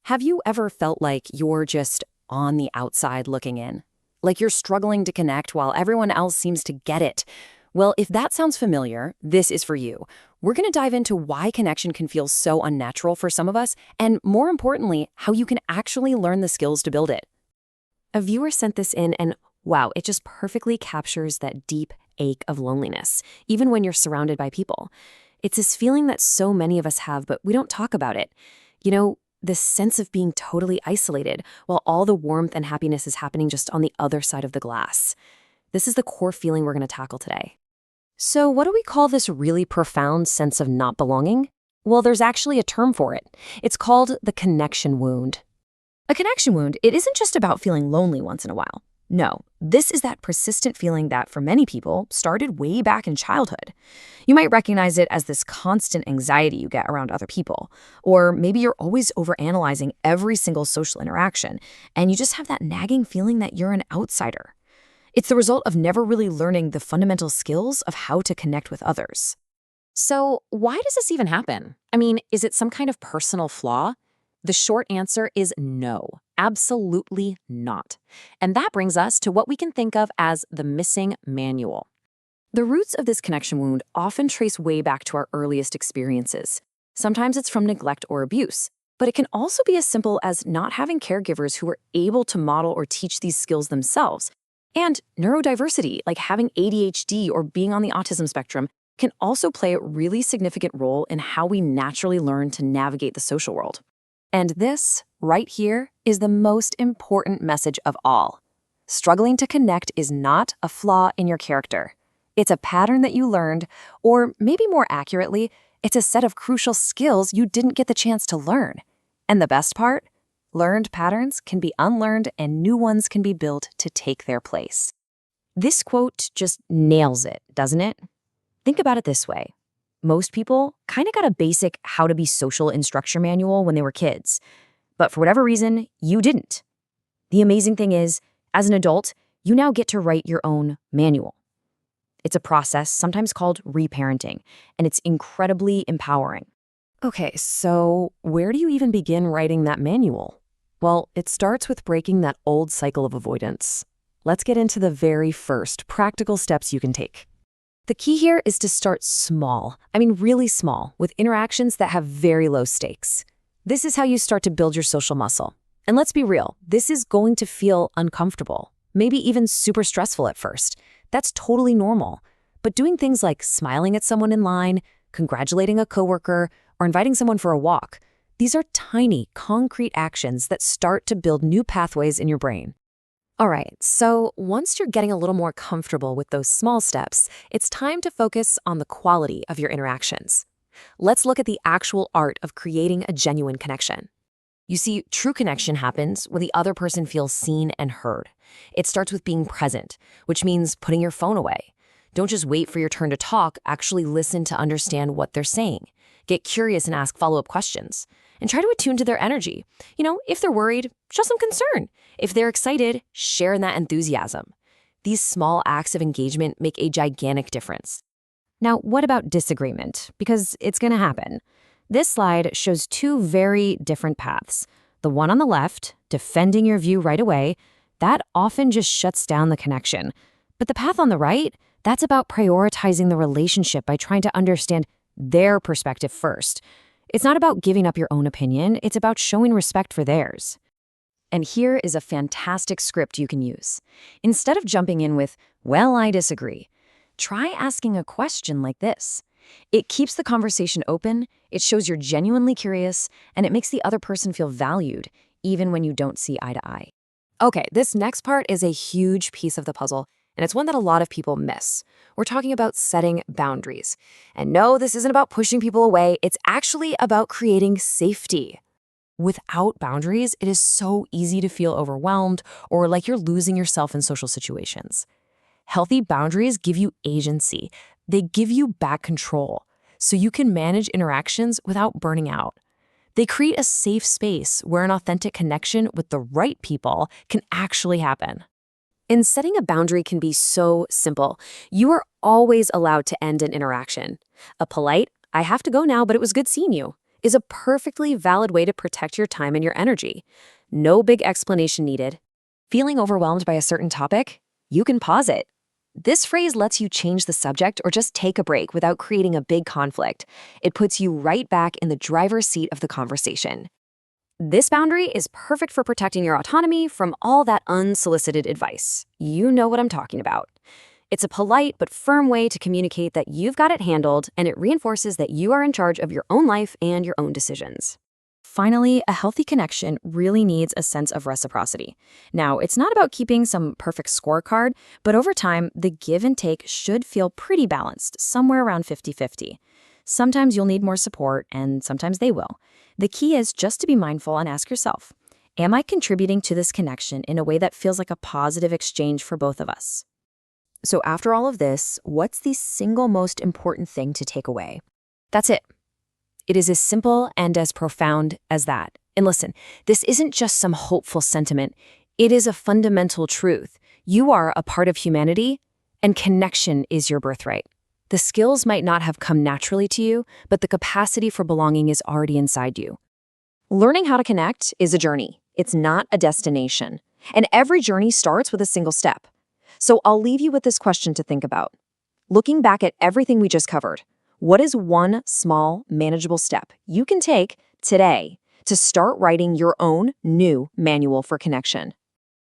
Have you ever felt like you're just on the outside looking in? Like you're struggling to connect while everyone else seems to get it? Well, if that sounds familiar, this is for you. We're going to dive into why connection can feel so unnatural for some of us, and more importantly, how you can actually learn the skills to build it. A viewer sent this in, and wow, it just perfectly captures that deep ache of loneliness, even when you're surrounded by people. It's this feeling that so many of us have, but we don't talk about it. This sense of being totally isolated while all the warmth and happiness is happening just on the other side of the glass. This is the core feeling we're going to tackle today. So what do we call this really profound sense of not belonging? Well, there's actually a term for it. It's called the connection wound. A connection wound, it isn't just about feeling lonely once in a while. No, this is that persistent feeling that, for many people, started way back in childhood. You might recognize it as this constant anxiety you get around other people, or maybe you're always overanalyzing every single social interaction, and you just have that nagging feeling that you're an outsider. It's the result of never really learning the fundamental skills of how to connect with others. So, why does this even happen? I mean, is it some kind of personal flaw? The short answer is no, absolutely not. And that brings us to what we can think of as the missing manual. The roots of this connection wound often trace way back to our earliest experiences. Sometimes it's from neglect or abuse, but it can also be as simple as not having caregivers who are able to model or teach these skills themselves. And neurodiversity, like having ADHD or being on the autism spectrum, can also play a really significant role in how we naturally learn to navigate the social world. And this, right here, is the most important message of all. Struggling to connect is not a flaw in your character. It's a pattern that you learned, or maybe more accurately, it's a set of crucial skills you didn't get the chance to learn. And the best part? Learned patterns can be unlearned and new ones can be built to take their place. This quote just nails it, doesn't it? Think about it this way. Most people kind of got a basic how to be social instruction manual when they were kids. But for whatever reason, you didn't. The amazing thing is, as an adult, you now get to write your own manual. It's a process sometimes called reparenting, and it's incredibly empowering. Okay, so where do you even begin writing that manual? Well, it starts with breaking that old cycle of avoidance. Let's get into the very first practical steps you can take. The key here is to start small, really small, with interactions that have very low stakes. This is how you start to build your social muscle. And let's be real, this is going to feel uncomfortable, maybe even super stressful at first. That's totally normal. But doing things like smiling at someone in line, congratulating a coworker, or inviting someone for a walk, these are tiny, concrete actions that start to build new pathways in your brain. All right, so once you're getting a little more comfortable with those small steps, it's time to focus on the quality of your interactions. Let's look at the actual art of creating a genuine connection. You see, true connection happens when the other person feels seen and heard. It starts with being present, which means putting your phone away. Don't just wait for your turn to talk, actually listen to understand what they're saying. Get curious and ask follow-up questions. And try to attune to their energy. If they're worried, show some concern. If they're excited, share in that enthusiasm. These small acts of engagement make a gigantic difference. Now, what about disagreement? Because it's going to happen. This slide shows two very different paths. The one on the left, defending your view right away, that often just shuts down the connection. But the path on the right, that's about prioritizing the relationship by trying to understand their perspective first. It's not about giving up your own opinion, it's about showing respect for theirs. And here is a fantastic script you can use. Instead of jumping in with, "Well, I disagree," try asking a question like this. It keeps the conversation open, it shows you're genuinely curious, and it makes the other person feel valued, even when you don't see eye to eye. Okay, this next part is a huge piece of the puzzle, and it's one that a lot of people miss. We're talking about setting boundaries. And no, this isn't about pushing people away. It's actually about creating safety. Without boundaries, it is so easy to feel overwhelmed or like you're losing yourself in social situations. Healthy boundaries give you agency. They give you back control, so you can manage interactions without burning out. They create a safe space where an authentic connection with the right people can actually happen. And setting a boundary can be so simple. You are always allowed to end an interaction. A polite, "I have to go now, but it was good seeing you," is a perfectly valid way to protect your time and your energy. No big explanation needed. Feeling overwhelmed by a certain topic? You can pause it. This phrase lets you change the subject or just take a break without creating a big conflict. It puts you right back in the driver's seat of the conversation. This boundary is perfect for protecting your autonomy from all that unsolicited advice. You know what I'm talking about. It's a polite but firm way to communicate that you've got it handled, and it reinforces that you are in charge of your own life and your own decisions. Finally, a healthy connection really needs a sense of reciprocity. Now, it's not about keeping some perfect scorecard, but over time, the give and take should feel pretty balanced, somewhere around 50-50. Sometimes you'll need more support, and sometimes they will. The key is just to be mindful and ask yourself, am I contributing to this connection in a way that feels like a positive exchange for both of us? So after all of this, what's the single most important thing to take away? That's it. It is as simple and as profound as that. And listen, this isn't just some hopeful sentiment. It is a fundamental truth. You are a part of humanity, and connection is your birthright. The skills might not have come naturally to you, but the capacity for belonging is already inside you. Learning how to connect is a journey. It's not a destination. And every journey starts with a single step. So I'll leave you with this question to think about. Looking back at everything we just covered, what is one small, manageable step you can take today to start writing your own new manual for connection?